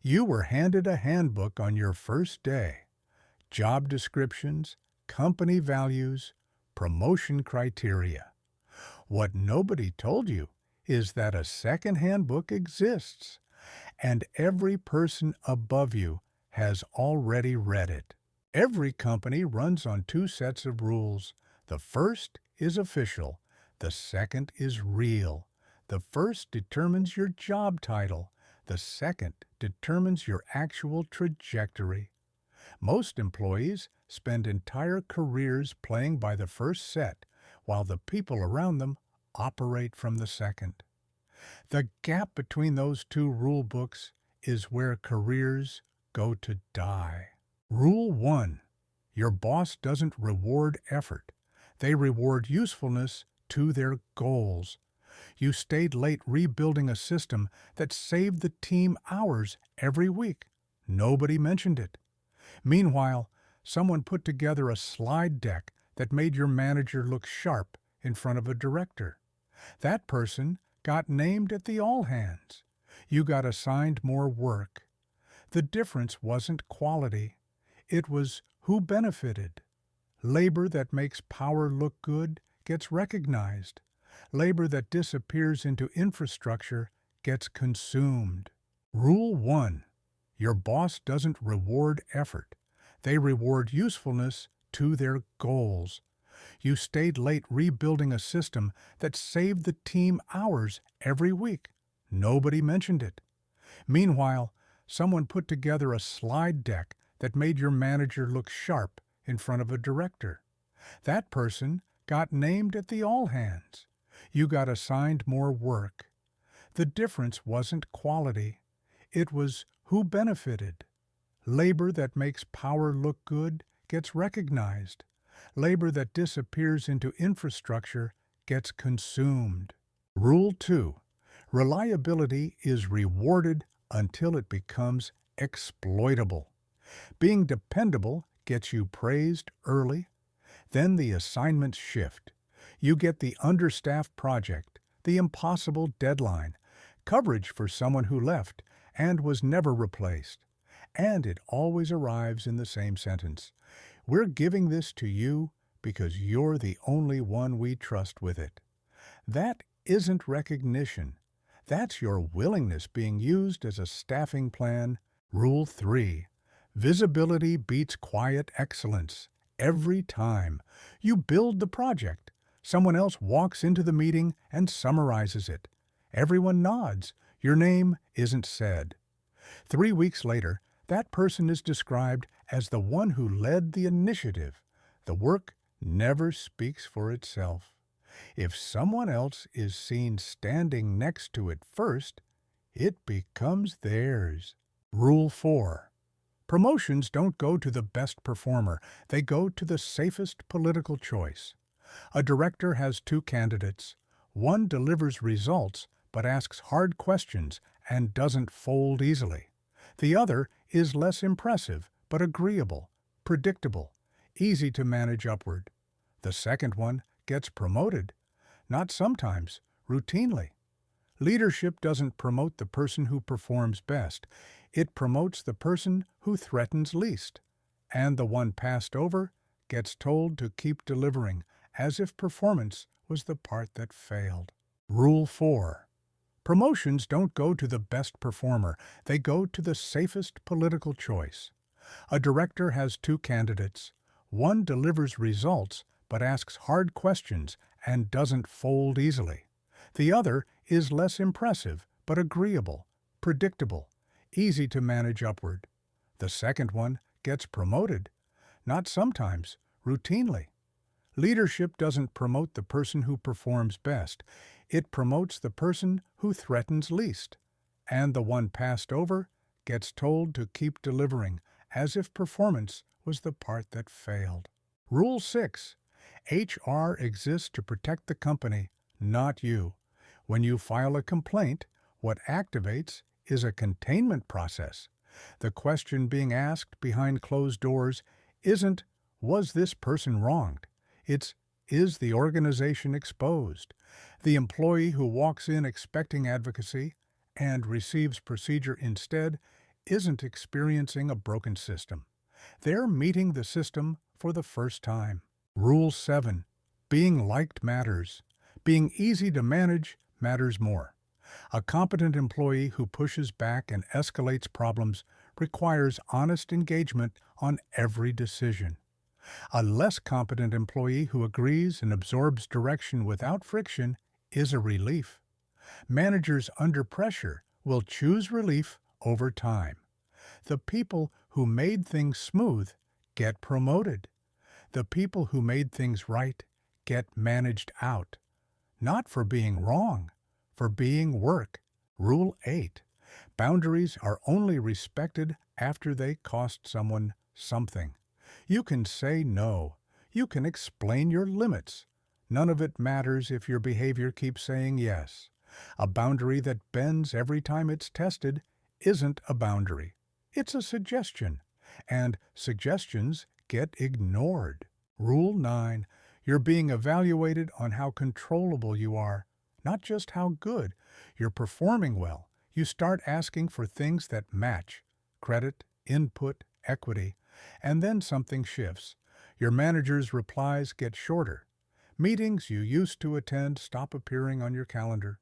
You were handed a handbook on your first day. Job descriptions, company values, promotion criteria. What nobody told you is that a second handbook exists, and every person above you has already read it. Every company runs on two sets of rules. The first is official. The second is real. The first determines your job title. The second determines your actual trajectory. Most employees spend entire careers playing by the first set, while the people around them operate from the second. The gap between those two rule books is where careers go to die. Rule 1. Your boss doesn't reward effort. They reward usefulness to their goals. You stayed late rebuilding a system that saved the team hours every week. Nobody mentioned it. Meanwhile, someone put together a slide deck that made your manager look sharp in front of a director. That person got named at the all-hands. You got assigned more work. The difference wasn't quality. It was who benefited. Labor that makes power look good gets recognized. Labor that disappears into infrastructure gets consumed. Rule 1. Your boss doesn't reward effort. They reward usefulness to their goals. You stayed late rebuilding a system that saved the team hours every week. Nobody mentioned it. Meanwhile, someone put together a slide deck that made your manager look sharp in front of a director. That person got named at the all-hands. You got assigned more work. The difference wasn't quality. It was who benefited. Labor that makes power look good gets recognized. Labor that disappears into infrastructure gets consumed. Rule 2. Reliability is rewarded until it becomes exploitable. Being dependable gets you praised early. Then the assignments shift. You get the understaffed project, the impossible deadline, coverage for someone who left and was never replaced. And it always arrives in the same sentence. We're giving this to you because you're the only one we trust with it. That isn't recognition. That's your willingness being used as a staffing plan. Rule 3. Visibility beats quiet excellence. Every time you build the project, someone else walks into the meeting and summarizes it. Everyone nods. Your name isn't said. 3 weeks later, that person is described as the one who led the initiative. The work never speaks for itself. If someone else is seen standing next to it first, it becomes theirs. Rule 4. Promotions don't go to the best performer. They go to the safest political choice. A director has two candidates. One delivers results but asks hard questions and doesn't fold easily. The other is less impressive but agreeable, predictable, easy to manage upward. The second one gets promoted. Not sometimes, routinely. Leadership doesn't promote the person who performs best. It promotes the person who threatens least. And the one passed over gets told to keep delivering, as if performance was the part that failed. Rule 4. Promotions don't go to the best performer. They go to the safest political choice. A director has two candidates. One delivers results but asks hard questions and doesn't fold easily. The other is less impressive but agreeable, predictable, easy to manage upward. The second one gets promoted. Not sometimes, routinely. Leadership doesn't promote the person who performs best. It promotes the person who threatens least. And the one passed over gets told to keep delivering, as if performance was the part that failed. Rule 6. HR exists to protect the company, not you. When you file a complaint, what activates is a containment process. The question being asked behind closed doors isn't, was this person wronged? It's, is the organization exposed? The employee who walks in expecting advocacy and receives procedure instead isn't experiencing a broken system. They're meeting the system for the first time. Rule 7. Being liked matters. Being easy to manage matters more. A competent employee who pushes back and escalates problems requires honest engagement on every decision. A less competent employee who agrees and absorbs direction without friction is a relief. Managers under pressure will choose relief over time. The people who made things smooth get promoted. The people who made things right get managed out. Not for being wrong, for being work. Rule 8. Boundaries are only respected after they cost someone something. You can say no. You can explain your limits. None of it matters if your behavior keeps saying yes. A boundary that bends every time it's tested isn't a boundary. It's a suggestion. And suggestions get ignored. Rule 9. You're being evaluated on how controllable you are, not just how good. You're performing well. You start asking for things that match: credit, input, equity, and then something shifts. Your manager's replies get shorter. Meetings you used to attend stop appearing on your calendar.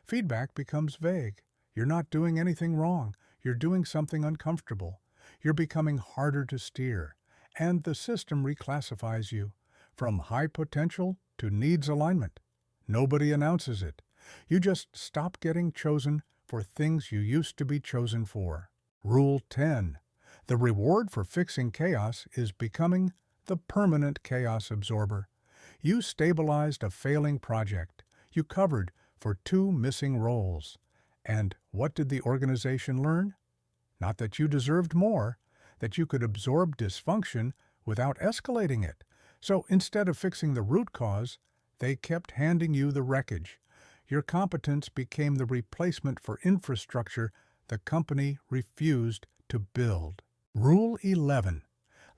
Feedback becomes vague. You're not doing anything wrong. You're doing something uncomfortable. You're becoming harder to steer. And the system reclassifies you from high potential to needs alignment. Nobody announces it. You just stop getting chosen for things you used to be chosen for. Rule 10. The reward for fixing chaos is becoming the permanent chaos absorber. You stabilized a failing project. You covered for 2 missing roles. And what did the organization learn? Not that you deserved more, that you could absorb dysfunction without escalating it. So instead of fixing the root cause, they kept handing you the wreckage. Your competence became the replacement for infrastructure the company refused to build. Rule 11.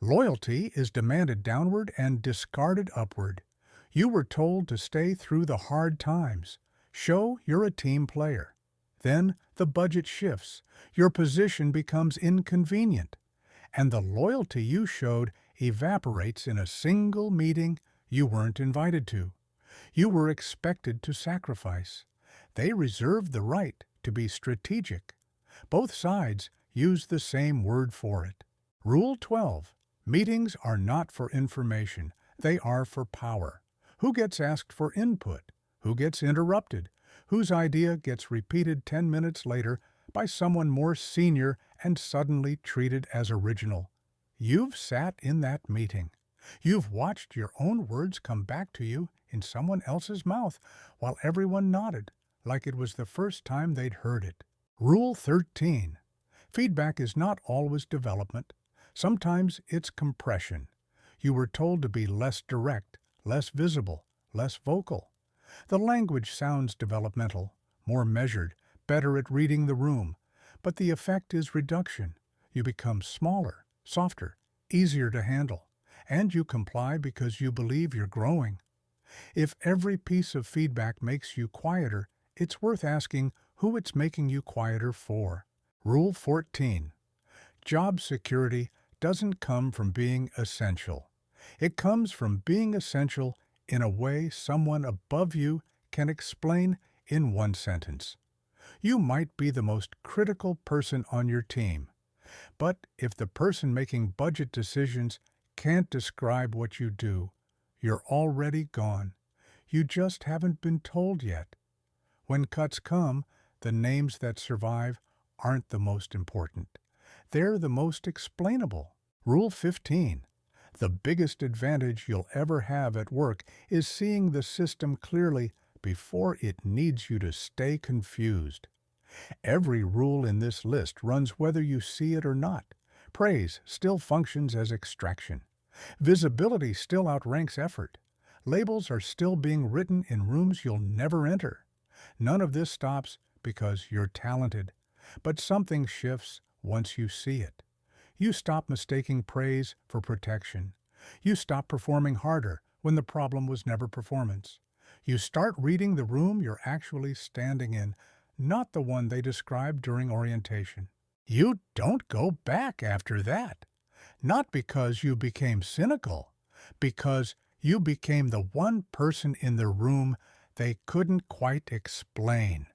Loyalty is demanded downward and discarded upward. You were told to stay through the hard times. Show you're a team player. Then the budget shifts. Your position becomes inconvenient. And the loyalty you showed evaporates in a single meeting you weren't invited to. You were expected to sacrifice. They reserved the right to be strategic. Both sides use the same word for it. Rule 12. Meetings are not for information. They are for power. Who gets asked for input? Who gets interrupted? Whose idea gets repeated 10 minutes later by someone more senior and suddenly treated as original? You've sat in that meeting. You've watched your own words come back to you in someone else's mouth while everyone nodded like it was the first time they'd heard it. Rule 13. Feedback is not always development. Sometimes it's compression. You were told to be less direct, less visible, less vocal. The language sounds developmental, more measured, better at reading the room, but the effect is reduction. You become smaller, softer, easier to handle, and you comply because you believe you're growing. If every piece of feedback makes you quieter, it's worth asking who it's making you quieter for. Rule 14. Job security doesn't come from being essential. It comes from being essential in a way someone above you can explain in one sentence. You might be the most critical person on your team, but if the person making budget decisions can't describe what you do, you're already gone. You just haven't been told yet. When cuts come, the names that survive aren't the most important. They're the most explainable. Rule 15. The biggest advantage you'll ever have at work is seeing the system clearly before it needs you to stay confused. Every rule in this list runs whether you see it or not. Praise still functions as extraction. Visibility still outranks effort. Labels are still being written in rooms you'll never enter. None of this stops because you're talented, but something shifts once you see it. You stop mistaking praise for protection. You stop performing harder when the problem was never performance. You start reading the room you're actually standing in, not the one they described during orientation. You don't go back after that. Not because you became cynical, because you became the one person in the room they couldn't quite explain.